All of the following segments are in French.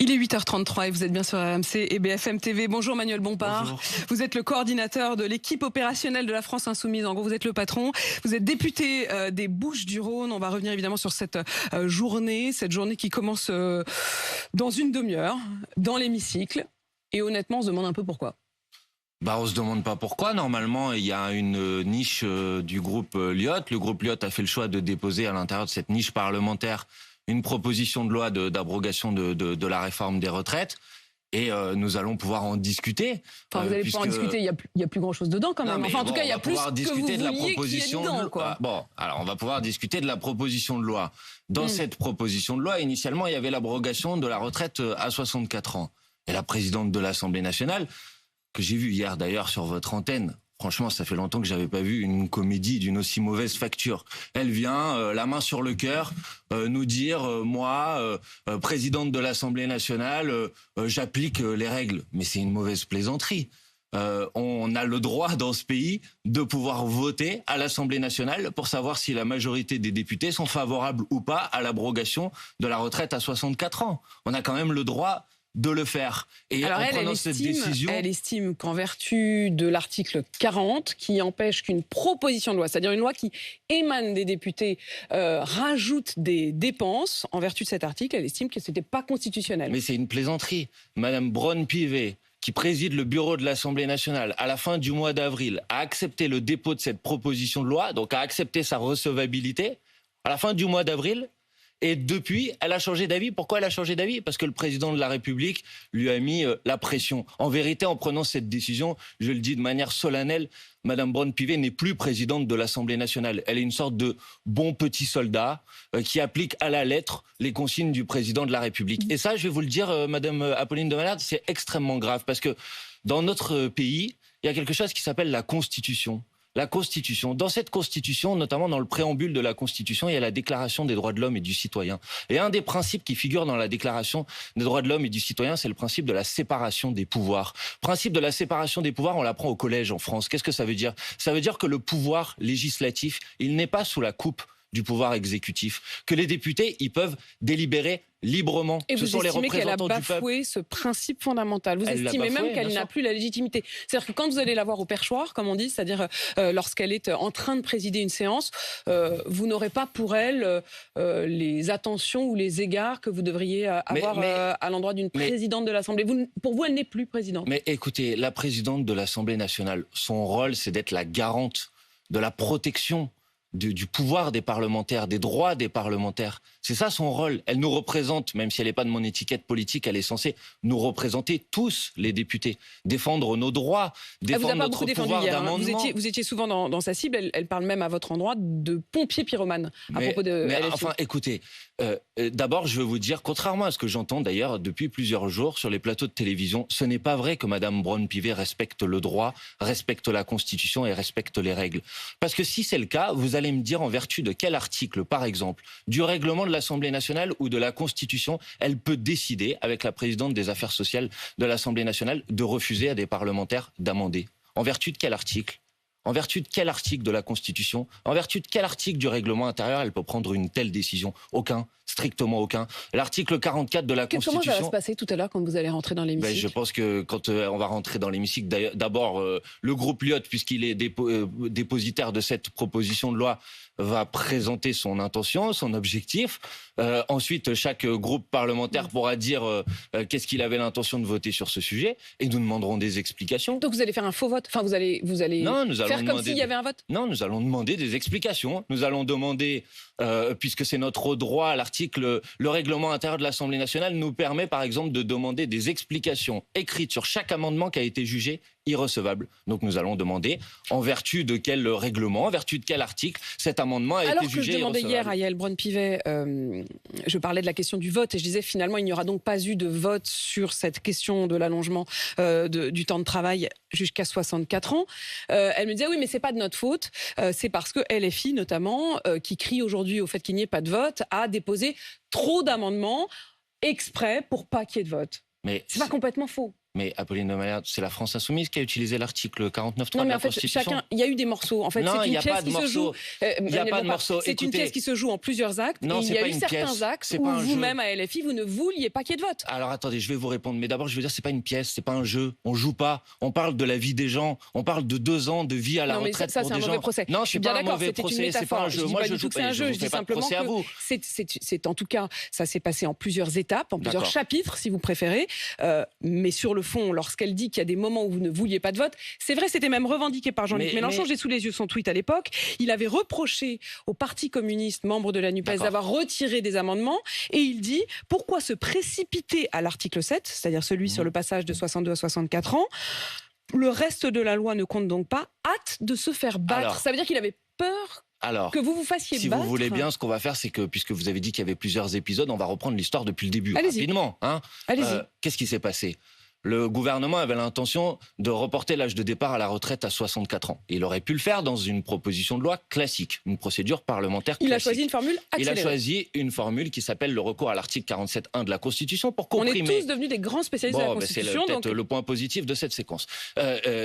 Il est 8h33 et vous êtes bien sur RMC et BFM TV. Bonjour Manuel Bompard. Bonjour. Vous êtes le coordinateur de l'équipe opérationnelle de la France Insoumise. En gros, vous êtes le patron. Vous êtes député des Bouches-du-Rhône. On va revenir évidemment sur cette journée qui commence dans une demi-heure, dans l'hémicycle. Et honnêtement, on se demande un peu pourquoi. On se demande pas pourquoi. Normalement, il y a une niche du groupe Lyot. Le groupe Lyot a fait le choix de déposer à l'intérieur de cette niche parlementaire une proposition de loi d'abrogation de la réforme des retraites. Et nous allons pouvoir en discuter. Enfin, vous allez pouvoir en discuter, il y a plus grand-chose dedans quand même. Enfin, en tout cas, il y a plus que vous vouliez qu'il y ait dedans, quoi. Alors on va pouvoir discuter de la proposition de loi. Dans cette proposition de loi, initialement, il y avait l'abrogation de la retraite à 64 ans. Et la présidente de l'Assemblée nationale, que j'ai vue hier d'ailleurs sur votre antenne, franchement, ça fait longtemps que j'avais pas vu une comédie d'une aussi mauvaise facture. Elle vient, la main sur le cœur, nous dire, moi, présidente de l'Assemblée nationale, j'applique les règles. Mais c'est une mauvaise plaisanterie. On a le droit dans ce pays de pouvoir voter à l'Assemblée nationale pour savoir si la majorité des députés sont favorables ou pas à l'abrogation de la retraite à 64 ans. On a quand même le droit de le faire. Et alors en prenant cette décision, elle estime qu'en vertu de l'article 40, qui empêche qu'une proposition de loi, c'est-à-dire une loi qui émane des députés, rajoute des dépenses, en vertu de cet article, elle estime que c'était pas constitutionnel. Mais c'est une plaisanterie. Madame Braun-Pivet, qui préside le bureau de l'Assemblée nationale, à la fin du mois d'avril, a accepté le dépôt de cette proposition de loi, donc a accepté sa recevabilité, à la fin du mois d'avril. Et depuis, elle a changé d'avis. Pourquoi elle a changé d'avis ? Parce que le président de la République lui a mis la pression. En vérité, en prenant cette décision, je le dis de manière solennelle, Madame Braun-Pivet n'est plus présidente de l'Assemblée nationale. Elle est une sorte de bon petit soldat qui applique à la lettre les consignes du président de la République. Et ça, je vais vous le dire, Madame Apolline de Malherbe, c'est extrêmement grave parce que dans notre pays, il y a quelque chose qui s'appelle la Constitution. La Constitution. Dans cette Constitution, notamment dans le préambule de la Constitution, il y a la Déclaration des droits de l'homme et du citoyen. Et un des principes qui figure dans la Déclaration des droits de l'homme et du citoyen, c'est le principe de la séparation des pouvoirs. Principe de la séparation des pouvoirs, on l'apprend au collège en France. Qu'est-ce que ça veut dire ? Ça veut dire que le pouvoir législatif, il n'est pas sous la coupe du pouvoir exécutif. Que les députés, ils peuvent délibérer librement. Et vous estimez qu'elle a du peuple. bafoué ce principe fondamental. Vous estimez même qu'elle n'a plus la légitimité. C'est-à-dire que quand vous allez la voir au perchoir, comme on dit, c'est-à-dire lorsqu'elle est en train de présider une séance, vous n'aurez pas pour elle les attentions ou les égards que vous devriez avoir à l'endroit d'une présidente de l'Assemblée. Pour vous, elle n'est plus présidente. Mais écoutez, la présidente de l'Assemblée nationale, son rôle, c'est d'être la garante de la protection du pouvoir des parlementaires, des droits des parlementaires. C'est ça son rôle. Elle nous représente, même si elle n'est pas de mon étiquette politique, elle est censée nous représenter tous, les députés. Défendre nos droits, défendre notre pouvoir d'amendement. Vous étiez souvent dans sa cible, elle parle même à votre endroit de pompiers pyromanes à propos de LFI. Enfin, écoutez, d'abord, je veux vous dire, contrairement à ce que j'entends d'ailleurs depuis plusieurs jours sur les plateaux de télévision, ce n'est pas vrai que Madame Braun-Pivet respecte le droit, respecte la Constitution et respecte les règles. Parce que si c'est le cas, vous allez me dire en vertu de quel article, par exemple, du règlement de l'Assemblée nationale ou de la Constitution, elle peut décider, avec la présidente des affaires sociales de l'Assemblée nationale, de refuser à des parlementaires d'amender. En vertu de quel article ? En vertu de quel article de la Constitution ? En vertu de quel article du règlement intérieur elle peut prendre une telle décision ? Aucun, strictement aucun. L'article 44 de la Constitution... Comment ça va se passer tout à l'heure quand vous allez rentrer dans l'hémicycle ? Je pense que quand on va rentrer dans l'hémicycle, d'abord, le groupe Lyot, puisqu'il est dépositaire de cette proposition de loi, va présenter son intention, son objectif. Ensuite, chaque groupe parlementaire pourra dire qu'est-ce qu'il avait l'intention de voter sur ce sujet, et nous demanderons des explications. Donc vous allez faire un faux vote ? Enfin, vous allez faire comme s'il y avait un vote ? Non, nous allons demander des explications. Nous allons demander, puisque c'est notre droit, le règlement intérieur de l'Assemblée nationale nous permet, par exemple, de demander des explications écrites sur chaque amendement qui a été jugé irrecevable. Donc nous allons demander en vertu de quel règlement, en vertu de quel article cet amendement a été jugé irrecevable. Alors que je demandais hier à Yael Braun-Pivet, je parlais de la question du vote et je disais finalement il n'y aura donc pas eu de vote sur cette question de l'allongement du temps de travail jusqu'à 64 ans. Elle me disait oui mais c'est pas de notre faute, c'est parce que LFI notamment, qui crie aujourd'hui au fait qu'il n'y ait pas de vote, a déposé trop d'amendements exprès pour pas qu'il y ait de vote. Mais c'est pas complètement faux. Mais Apolline de Malherbe, c'est la France Insoumise qui a utilisé l'article 49.3 de la Constitution. Il y a eu des morceaux. En fait, non, il n'y a pas de morceaux. Il n'y a pas de morceaux. C'est une pièce qui se joue en plusieurs actes. Non, et il y a eu certains actes où vous-même, à LFI, vous ne vouliez pas qu'il y ait de vote. Alors attendez, je vais vous répondre. Mais d'abord, je veux dire, c'est pas une pièce, c'est pas un jeu. On joue pas. On parle de la vie des gens. On parle de 2 ans de vie à la retraite pour des gens. Ça, c'est un mauvais procès. Non, je suis pas un mauvais procès. C'est pas un jeu. Moi, je joue pas. Je dis simplement que c'est en tout cas, ça s'est passé en plusieurs étapes, en plusieurs chapitres, si vous préférez. Mais sur le fond, lorsqu'elle dit qu'il y a des moments où vous ne vouliez pas de vote, c'est vrai, c'était même revendiqué par Jean-Luc Mélenchon. J'ai sous les yeux son tweet à l'époque. Il avait reproché au Parti communiste, membre de la NUPES, d'avoir retiré des amendements. Et il dit, pourquoi se précipiter à l'article 7, c'est-à-dire celui sur le passage de 62 à 64 ans. Le reste de la loi ne compte donc pas. Hâte de se faire battre. Ça veut dire qu'il avait peur que vous fassiez si battre. Si vous voulez bien, ce qu'on va faire, c'est que, puisque vous avez dit qu'il y avait plusieurs épisodes, on va reprendre l'histoire depuis le début, rapidement. Allez-y. Qu'est-ce qui s'est passé ? Le gouvernement avait l'intention de reporter l'âge de départ à la retraite à 64 ans. Il aurait pu le faire dans une proposition de loi classique, une procédure parlementaire classique. Il a choisi une formule accélérée. Il a choisi une formule qui s'appelle le recours à l'article 47.1 de la Constitution pour comprimer... On est tous devenus des grands spécialistes de la Constitution. C'est peut-être le point positif de cette séquence.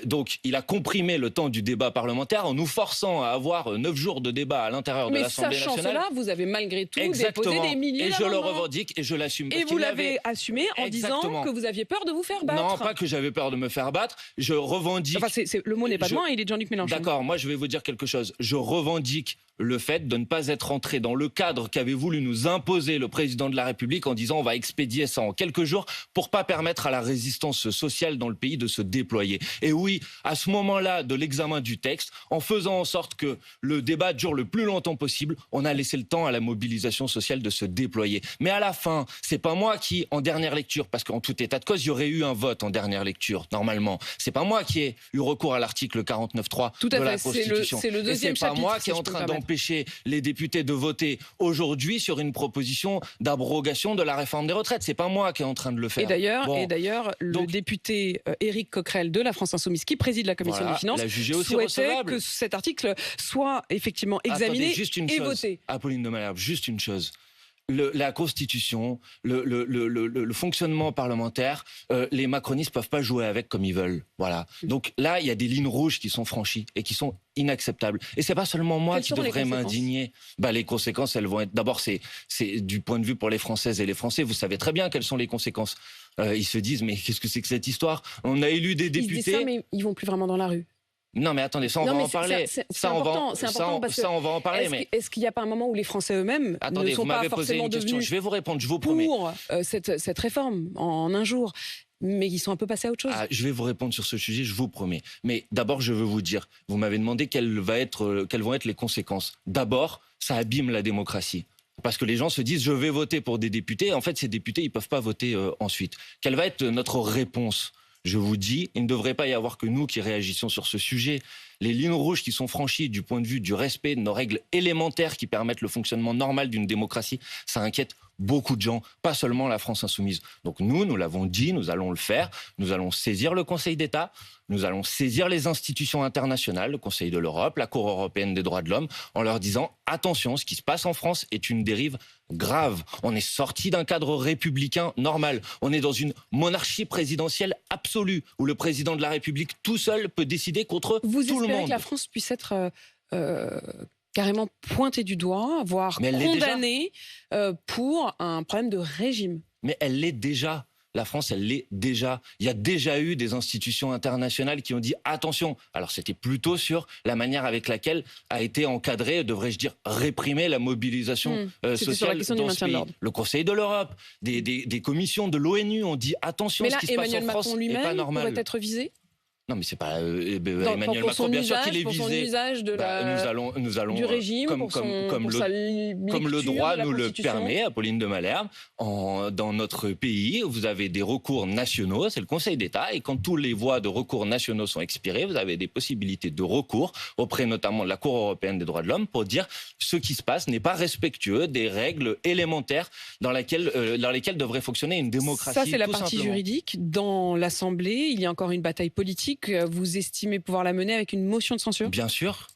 Donc, il a comprimé le temps du débat parlementaire en nous forçant à avoir 9 jours de débat à l'intérieur de l'Assemblée nationale. Mais sachant cela, vous avez malgré tout déposé des milliers d'amendements. Et je le revendique et je l'assume. Et vous l'avez assumé en disant que vous aviez peur de vous faire battre. Non, pas que j'avais peur de me faire battre. Je revendique... Enfin, le mot n'est pas de moi, il est de Jean-Luc Mélenchon. D'accord, moi je vais vous dire quelque chose. Je revendique le fait de ne pas être entré dans le cadre qu'avait voulu nous imposer le président de la République en disant on va expédier ça en quelques jours pour pas permettre à la résistance sociale dans le pays de se déployer. Et oui, à ce moment-là de l'examen du texte, en faisant en sorte que le débat dure le plus longtemps possible, on a laissé le temps à la mobilisation sociale de se déployer. Mais à la fin, c'est pas moi qui, en dernière lecture, parce qu'en tout état de cause, il y aurait eu un vote en dernière lecture, normalement. C'est pas moi qui ai eu recours à l'article 49.3 de la Constitution. C'est le deuxième chapitre. Et c'est pas moi qui est en train d'empêcher les députés de voter aujourd'hui sur une proposition d'abrogation de la réforme des retraites. C'est pas moi qui est en train de le faire. Et d'ailleurs, le député Éric Coquerel de la France Insoumise, qui préside la Commission des Finances, souhaitait que cet article soit effectivement examiné et voté. Apolline de Malherbe, juste une chose. La Constitution, le fonctionnement parlementaire, les macronistes peuvent pas jouer avec comme ils veulent. Voilà. Donc là, il y a des lignes rouges qui sont franchies et qui sont inacceptables. Et c'est pas seulement moi qui devrais m'indigner. Les conséquences, elles vont être... D'abord, c'est du point de vue pour les Françaises et les Français, vous savez très bien quelles sont les conséquences. Ils se disent, mais qu'est-ce que c'est que cette histoire ? On a élu des députés... Ils disent ça, mais ils vont plus vraiment dans la rue. Non, mais attendez, ça, on va en parler. C'est important parce que on va en parler. Est-ce qu'il n'y a pas un moment où les Français eux-mêmes ne sont pas forcément devenus... Je vais vous répondre, je vous promets. Pour cette réforme en un jour, mais ils sont un peu passés à autre chose. Je vais vous répondre sur ce sujet, je vous promets. Mais d'abord, je veux vous dire, vous m'avez demandé quelles vont être les conséquences. D'abord, ça abîme la démocratie. Parce que les gens se disent, je vais voter pour des députés. En fait, ces députés, ils ne peuvent pas voter ensuite. Quelle va être notre réponse ? Je vous dis, il ne devrait pas y avoir que nous qui réagissions sur ce sujet. Les lignes rouges qui sont franchies du point de vue du respect de nos règles élémentaires qui permettent le fonctionnement normal d'une démocratie, ça inquiète beaucoup de gens, pas seulement la France Insoumise. Donc nous l'avons dit, nous allons le faire. Nous allons saisir le Conseil d'État, nous allons saisir les institutions internationales, le Conseil de l'Europe, la Cour européenne des droits de l'homme, en leur disant « Attention, ce qui se passe en France est une dérive grave. On est sorti d'un cadre républicain normal. On est dans une monarchie présidentielle absolue, où le président de la République tout seul peut décider contre tout le monde. Vous espérez que la France puisse être... carrément pointée du doigt, voire condamnée pour un problème de régime. Mais elle l'est déjà. La France, elle l'est déjà. Il y a déjà eu des institutions internationales qui ont dit attention. Alors c'était plutôt sur la manière avec laquelle a été encadrée, devrais-je dire, réprimée la mobilisation sociale dans ce pays. Le Conseil de l'Europe, des commissions de l'ONU ont dit attention, mais là, ce qui se passe en France n'est pas normal. Emmanuel Macron lui-même pourrait être visé ? Non, mais c'est pas Emmanuel Macron, bien sûr qu'il est visé. Pour son usage du régime, comme le droit nous le permet, Apolline de Malherbe, dans notre pays, vous avez des recours nationaux, c'est le Conseil d'État, et quand tous les voies de recours nationaux sont expirées, vous avez des possibilités de recours auprès notamment de la Cour européenne des droits de l'homme pour dire ce qui se passe n'est pas respectueux des règles élémentaires dans lesquelles devrait fonctionner une démocratie. Ça, c'est la partie juridique. Dans l'Assemblée, il y a encore une bataille politique. Vous estimez pouvoir la mener avec une motion de censure ? Bien sûr.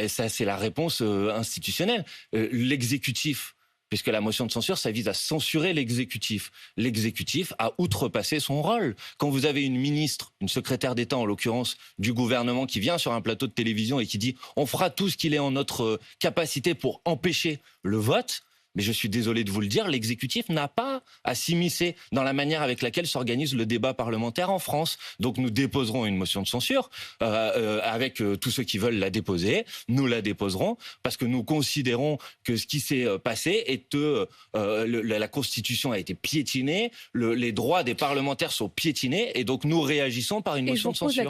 Ça, c'est la réponse institutionnelle. L'exécutif puisque la motion de censure, ça vise à censurer l'exécutif. L'exécutif a outrepassé son rôle. Quand vous avez une ministre, une secrétaire d'État en l'occurrence, du gouvernement qui vient sur un plateau de télévision et qui dit « on fera tout ce qu'il est en notre capacité pour empêcher le vote », mais je suis désolé de vous le dire, l'exécutif n'a pas à s'immiscer dans la manière avec laquelle s'organise le débat parlementaire en France. Donc nous déposerons une motion de censure avec tous ceux qui veulent la déposer. Nous la déposerons parce que nous considérons que ce qui s'est passé est que la Constitution a été piétinée, les droits des parlementaires sont piétinés et donc nous réagissons par une motion de censure.